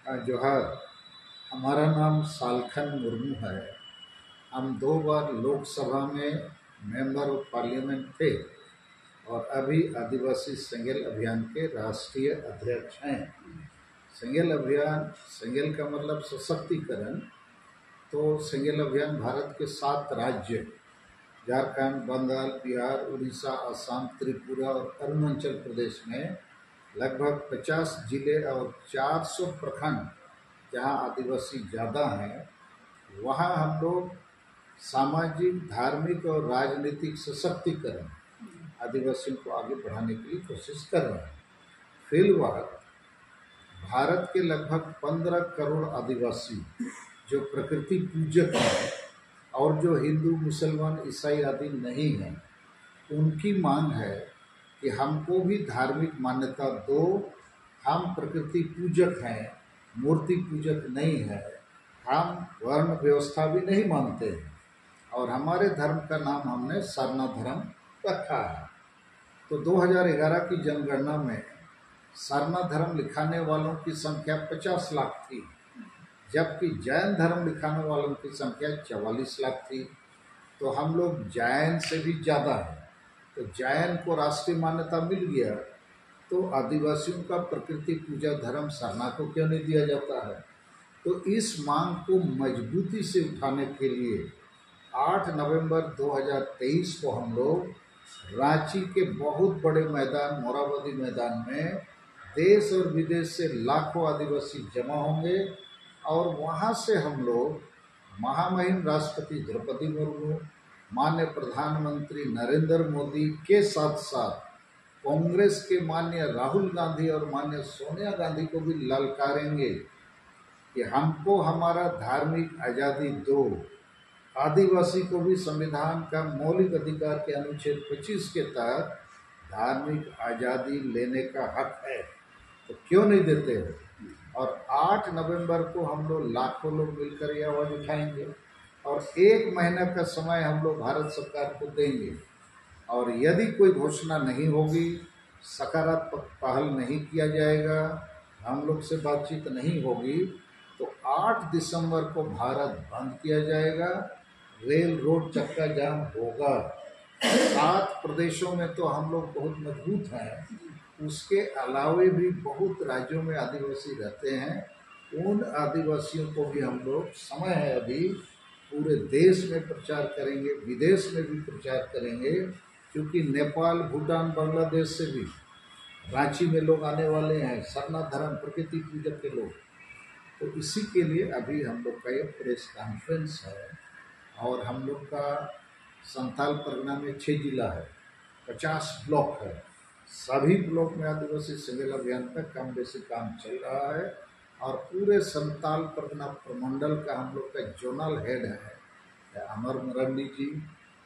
जोहार। हमारा नाम सालखन मुर्मू है। हम 2 बार लोकसभा में मेंबर ऑफ पार्लियामेंट थे और अभी आदिवासी सेंगेल अभियान के राष्ट्रीय अध्यक्ष हैं। सेंगेल अभियान, सेंगेल का मतलब सशक्तिकरण। तो सेंगेल अभियान भारत के 7 राज्य झारखंड, बंगाल, बिहार, उड़ीसा, असम, त्रिपुरा और अरुणाचल प्रदेश में लगभग 50 जिले और 400 प्रखंड जहाँ आदिवासी ज़्यादा हैं, वहाँ हम लोग सामाजिक, धार्मिक और राजनीतिक सशक्तिकरण आदिवासियों को आगे बढ़ाने के लिए कोशिश कर रहे हैं। फिलहाल भारत के लगभग 15 करोड़ आदिवासी जो प्रकृति पूजक हैं और जो हिंदू, मुसलमान, ईसाई आदि नहीं हैं, उनकी मांग है कि हमको भी धार्मिक मान्यता दो। हम प्रकृति पूजक हैं, मूर्ति पूजक नहीं है। हम वर्ण व्यवस्था भी नहीं मानते हैं और हमारे धर्म का नाम हमने सरना धर्म रखा है। तो 2011 की जनगणना में सरना धर्म लिखाने वालों की संख्या 50 लाख थी, जबकि जैन धर्म लिखाने वालों की संख्या 44 लाख थी। तो हम लोग जैन से भी ज़्यादा हैं। तो जैन को राष्ट्रीय मान्यता मिल गया, तो आदिवासियों का प्रकृति पूजा धर्म सरना को क्यों नहीं दिया जाता है? तो इस मांग को मजबूती से उठाने के लिए 8 नवंबर 2023 को हम लोग रांची के बहुत बड़े मैदान, मोराबादी मैदान में देश और विदेश से लाखों आदिवासी जमा होंगे और वहाँ से हम लोग महामहिम राष्ट्रपति द्रौपदी मुर्मू, माननीय प्रधानमंत्री नरेंद्र मोदी के साथ साथ कांग्रेस के माननीय राहुल गांधी और माननीय सोनिया गांधी को भी ललकारेंगे कि हमको हमारा धार्मिक आज़ादी दो। आदिवासी को भी संविधान का मौलिक अधिकार के अनुच्छेद 25 के तहत धार्मिक आज़ादी लेने का हक है, तो क्यों नहीं देते हैं? और 8 नवंबर को हम लोग लाखों लोग मिलकर ये आवाज़ उठाएंगे और 1 महीने का समय हम लोग भारत सरकार को देंगे। और यदि कोई घोषणा नहीं होगी, सकारात्मक पहल नहीं किया जाएगा, हम लोग से बातचीत नहीं होगी, तो 8 दिसंबर को भारत बंद किया जाएगा। रेल रोड चक्का जाम होगा। 7 प्रदेशों में तो हम लोग बहुत मजबूत हैं, उसके अलावे भी बहुत राज्यों में आदिवासी रहते हैं। उन आदिवासियों को भी हम लोग, समय है अभी, पूरे देश में प्रचार करेंगे, विदेश में भी प्रचार करेंगे, क्योंकि नेपाल, भूटान, बांग्लादेश से भी रांची में लोग आने वाले हैं, सरना धर्म प्रकृति पूजक के लोग। तो इसी के लिए अभी हम लोग का ये प्रेस कॉन्फ्रेंस है। और हम लोग का संथाल परगना में 6 जिला है, 50 ब्लॉक है। सभी ब्लॉक में आदिवासी सेंगेल अभियान का कम बेसी काम चल रहा है। और पूरे संथाल परगना प्रमंडल का हम लोग का जोनल हेड है अमर मरंडी जी,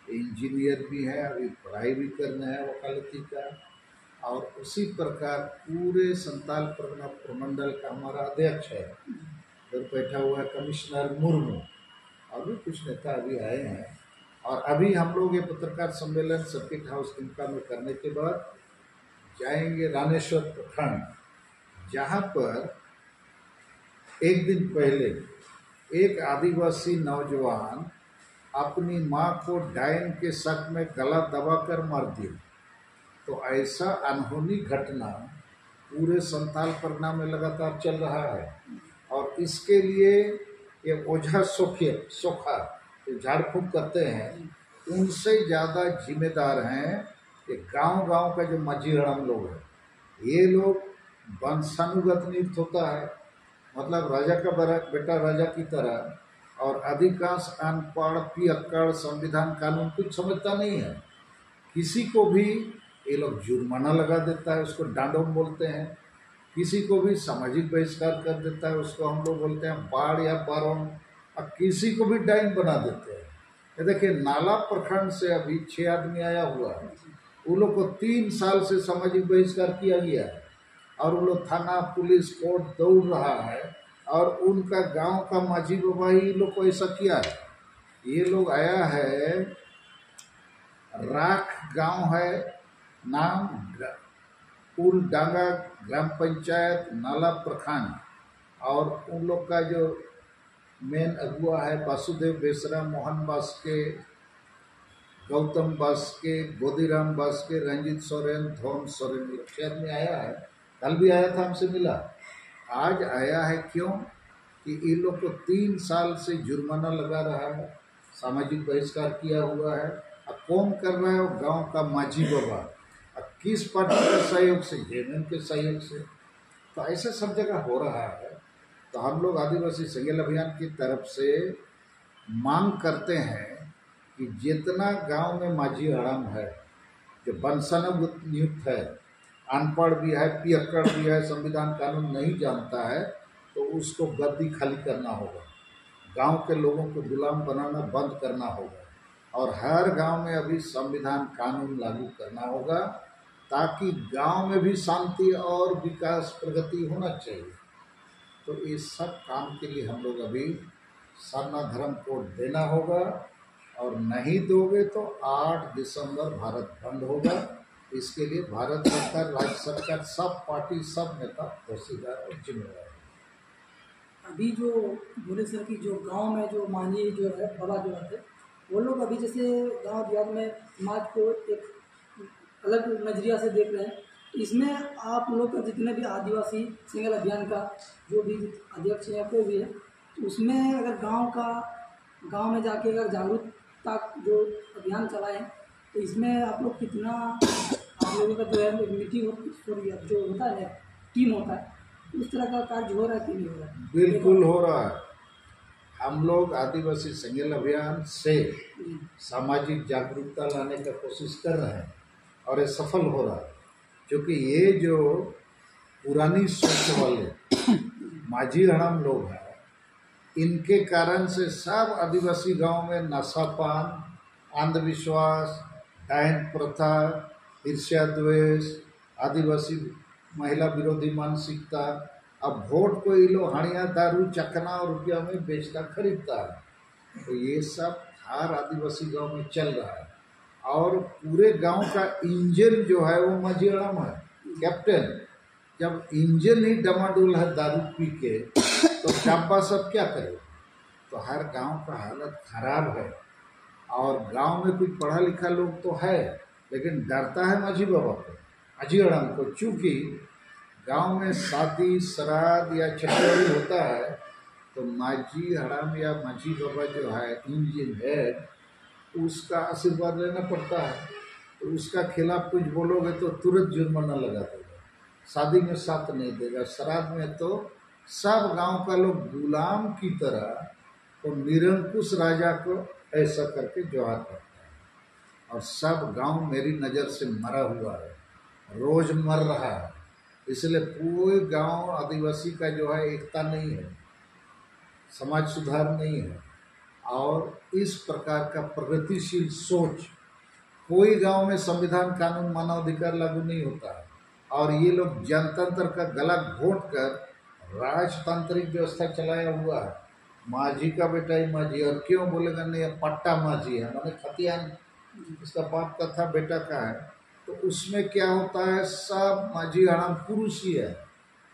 इंजीनियर भी हैं, अभी पढ़ाई भी कर रहे हैं वकालती का। और उसी प्रकार पूरे संथाल परगना प्रमंडल का हमारा अध्यक्ष है, उधर बैठा हुआ है कमिश्नर मुर्मू, और भी कुछ नेता अभी आए हैं। और अभी हम लोग ये पत्रकार सम्मेलन सर्किट हाउस दुमका में करने के बाद जाएंगे रामेश्वर प्रखंड, जहाँ पर एक दिन पहले एक आदिवासी नौजवान अपनी मां को डायन के शक में गला दबाकर मार दिया। तो ऐसा अनहोनी घटना पूरे संथाल परगना में लगातार चल रहा है। और इसके लिए ये ओझा सोखा जो झाड़ फूक करते हैं, उनसे ज़्यादा जिम्मेदार हैं ये गांव-गांव का जो माझी हड़म लोग हैं। ये लोग वंशानुगत नियुक्त होता है, मतलब राजा का बेटा राजा की तरह। और अधिकांश अनपढ़, पियक्कड़, संविधान कानून कुछ समझता नहीं है। किसी को भी ये लोग जुर्माना लगा देता है, उसको डांडोम बोलते हैं। किसी को भी सामाजिक बहिष्कार कर देता है, उसको हम लोग बोलते हैं बाढ़ या बारोन। और किसी को भी डाइन बना देते हैं। ये देखिए, नाला प्रखंड से अभी 6 आदमी आया हुआ है, वो लोग को 3 साल से सामाजिक बहिष्कार किया गया है और वो लोग थाना, पुलिस, कोर्ट दौड़ रहा है। और उनका गांव का माझी बाबा ही लोग को ऐसा किया है। ये लोग आया है, राख गांव है, नाम पुल डांगा, ग्राम पंचायत नाला प्रखंड, और उन लोग का जो मेन अगुआ है वासुदेव बेसरा, मोहन बास्के, गौतम बास्के, बोधीराम बास्के, रंजीत सोरेन, धोम सोरेन शहर में आया है। कल भी आया था, हमसे मिला। आज आया है क्यों कि इन लोग को 3 साल से जुर्माना लगा रहा है, सामाजिक बहिष्कार किया हुआ है। अब कौन कर रहा है? वो गांव का माझी बाबा। अब किस पार्टी के सहयोग से? जेएमएम के सहयोग से। तो ऐसे सब जगह हो रहा है। तो हम लोग आदिवासी संगेल अभियान की तरफ से मांग करते हैं कि जितना गांव में माझी हड़ाम है, जो वंशानुगत नियुक्त है, अनपढ़ भी है, पियक्कड़ भी है, संविधान कानून नहीं जानता है, तो उसको गद्दी खाली करना होगा। गांव के लोगों को गुलाम बनाना बंद करना होगा और हर गांव में अभी संविधान कानून लागू करना होगा, ताकि गांव में भी शांति और विकास प्रगति होना चाहिए। तो इस सब काम के लिए हम लोग अभी सरना धर्म कोड देना होगा, और नहीं दोगे तो 8 दिसंबर भारत बंद होगा। इसके लिए भारत सरकार, राज्य सरकार, सब पार्टी, सब नेता होशियार और जिम्मेदार है। अभी जो बोले सर कि जो गांव में जो मांझी जो है बाबा जो रहते, वो लोग अभी जैसे गांव देहात में समाज को एक अलग नजरिया से देख रहे हैं। इसमें आप लोग का जितने भी आदिवासी सिंगल अभियान का जो भी अध्यक्ष है कोई भी है, तो उसमें अगर गांव में जाके अगर जागरूकता जो अभियान चलाएं, तो इसमें आप लोग कितना, आप लोगों का जो है मीटिंग जो होता है, टीम होता है, उस तरह का कार्य हो रहा है कि नहीं हो रहा है? बिल्कुल हो रहा है। हम लोग आदिवासी संगेल अभियान से सामाजिक जागरूकता लाने का कोशिश कर रहे हैं और ये सफल हो रहा है। क्योंकि ये जो पुरानी सोच वाले माझी हड़ाम लोग हैं, इनके कारण से सब आदिवासी गांव में नशापान, अंधविश्वास, डायन प्रथा, ईर्ष्या द्वेष, आदिवासी महिला विरोधी मानसिकता। अब वोट को ये लोग हाड़िया, दारू, चखना और रुपया में बेचता खरीदता है। तो ये सब हर आदिवासी गांव में चल रहा है और पूरे गांव का इंजन जो है वो माझी हड़ाम है, कैप्टन। जब इंजन ही डमाडोल है दारू पी के, तो डब्बा सब क्या करे? तो हर गांव का हालत खराब है। और गांव में कुछ पढ़ा लिखा लोग तो है, लेकिन डरता है माझी बाबा को, माझी हड़ाम को। चूँकि गांव में शादी, श्राद्ध या छठौरी होता है, तो माझी हड़ाम या माझी बाबा जो है इंजन है, उसका आशीर्वाद लेना पड़ता है। तो उसका खिलाफ कुछ बोलोगे तो तुरंत जुर्माना लगा देगा, शादी में साथ नहीं देगा, श्राद्ध में तो सब गांव का लोग गुलाम की तरह तो निरंकुश राजा को ऐसा करके जोहार करता है। और सब गांव मेरी नज़र से मरा हुआ है, रोज मर रहा है। इसलिए पूरे गांव आदिवासी का जो है एकता नहीं है, समाज सुधार नहीं है, और इस प्रकार का प्रगतिशील सोच, कोई गांव में संविधान कानून मानवाधिकार लागू नहीं होता है। और ये लोग जनतंत्र का गला घोंट कर राजतांत्रिक व्यवस्था चलाया हुआ है। माझी का बेटा ही माझी, और क्यों बोलेगा नहीं, पट्टा माझी है, मैंने खतियान इसका बाप का था, बेटा का है। तो उसमें क्या होता है, सब माझी हड़ाम पुरुष ही है,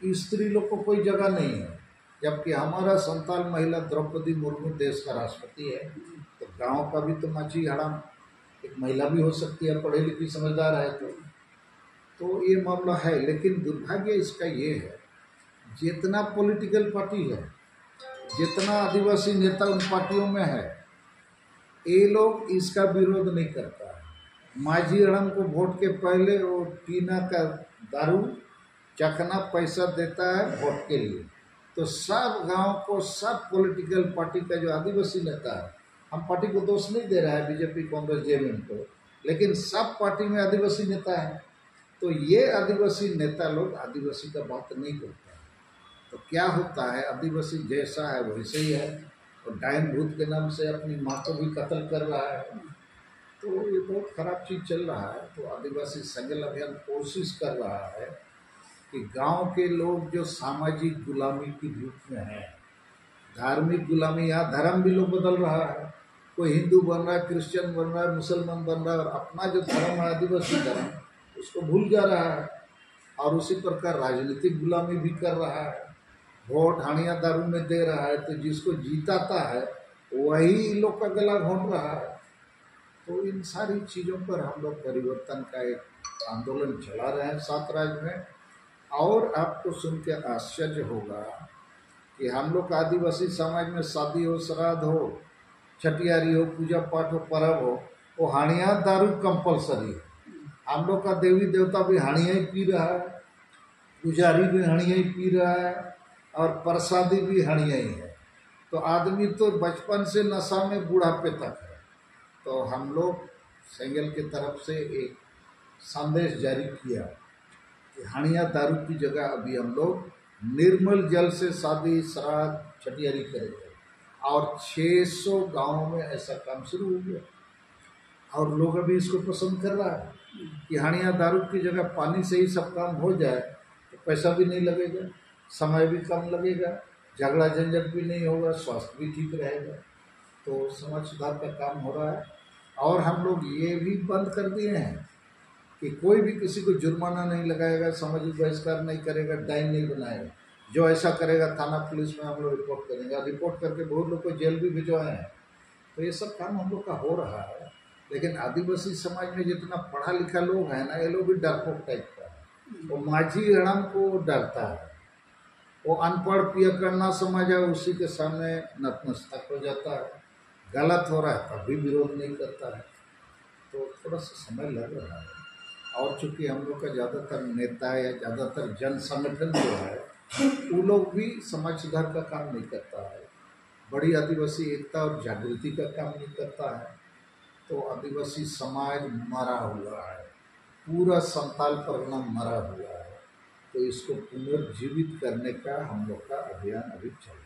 स्त्री लोग को कोई जगह नहीं है। जबकि हमारा संताल महिला द्रौपदी मुर्मू देश का राष्ट्रपति है, तो गांव का भी तो माझी हड़ाम एक महिला भी हो सकती है, पढ़ी लिखी समझदार है। तो ये मामला है। लेकिन दुर्भाग्य इसका ये है, जितना पॉलिटिकल पार्टी है, जितना आदिवासी नेता उन पार्टियों में है, ये लोग इसका विरोध नहीं करता है। माझी हड़ाम को वोट के पहले वो पीना का दारू चखना पैसा देता है वोट के लिए। तो सब गांव को, सब पॉलिटिकल पार्टी का जो आदिवासी नेता है, हम पार्टी को दोष नहीं दे रहा है, बीजेपी, कांग्रेस, जेएमएम को, लेकिन सब पार्टी में आदिवासी नेता है। तो ये आदिवासी नेता लोग आदिवासी का बात नहीं करते हैं। तो क्या होता है, आदिवासी जैसा है वैसे ही है, और डायन भूत के नाम से अपनी माँ को भी कत्ल कर रहा है। तो ये बहुत खराब चीज़ चल रहा है। तो आदिवासी संगेल अभियान कोशिश कर रहा है कि गांव के लोग जो सामाजिक गुलामी की रूप में है, धार्मिक गुलामी, यहाँ धर्म भी लोग बदल रहा है, कोई हिंदू बन रहा है, क्रिश्चियन बन रहा है, मुसलमान बन रहा है, और अपना जो धर्म है आदिवासी धर्म उसको भूल जा रहा है, और उसी प्रकार राजनीतिक गुलामी भी कर रहा है। वोट हानिया दारू में दे रहा है, तो जिसको जीताता है वही इन लोग का गला घोंट रहा है। तो इन सारी चीज़ों पर हम लोग परिवर्तन का एक आंदोलन चला रहे हैं 7 राज्य में। और आपको सुन के आश्चर्य होगा कि हम लोग का आदिवासी समाज में शादी हो, श्राद्ध हो, छठियारी हो, पूजा पाठ हो, पर्व हो, वो हानिया दारू कंपलसरी है। हम लोग का देवी देवता भी हानिया ही पी रहा है, पुजारी भी हानिया ही पी रहा है, और प्रसादी भी हानिया ही है। तो आदमी तो बचपन से नशा में बुढ़ापे तक है। तो हम लोग सेंगेल की तरफ से एक संदेश जारी किया कि हानिया दारू की जगह अभी हम लोग निर्मल जल से शादी, श्राद्ध, छठियारी करेंगे। और 600 गांवों में ऐसा काम शुरू हो गया, और लोग अभी इसको पसंद कर रहा है कि हानिया दारू की जगह पानी से ही सब काम हो जाए, तो पैसा भी नहीं लगेगा, समय भी कम लगेगा, झगड़ा झंझट भी नहीं होगा, स्वास्थ्य भी ठीक रहेगा। तो समाज सुधार का काम हो रहा है। और हम लोग ये भी बंद कर दिए हैं कि कोई भी किसी को जुर्माना नहीं लगाएगा, सामाजिक बहिष्कार नहीं करेगा, डाइन नहीं बनाएगा। जो ऐसा करेगा थाना पुलिस में हम लोग रिपोर्ट करेंगे। रिपोर्ट करके बहुत लोग को जेल भी भिजवाए हैं। तो ये सब काम हम लोग का हो रहा है। लेकिन आदिवासी समाज में जितना पढ़ा लिखा लोग हैं ना, ये लोग भी डरपोक टाइप का है। वो माझी हड़म को डरता है, वो अनपढ़ पियकर ना समझ है, उसी के सामने नतमस्तक हो जाता है। गलत हो रहा है तब भी विरोध नहीं करता है। तो थोड़ा सा समय लग रहा है। और चूँकि हम लोग का ज़्यादातर नेता या ज़्यादातर जन संगठन जो है, वो लोग भी समाज सुधार का काम नहीं करता है, बड़ी आदिवासी एकता और जागृति का काम नहीं करता है। तो आदिवासी समाज मरा हुआ है, पूरा संताल परगना मरा हुआ है। तो इसको पुनर्जीवित करने का हम लोग का अभियान अभी चल रहा है।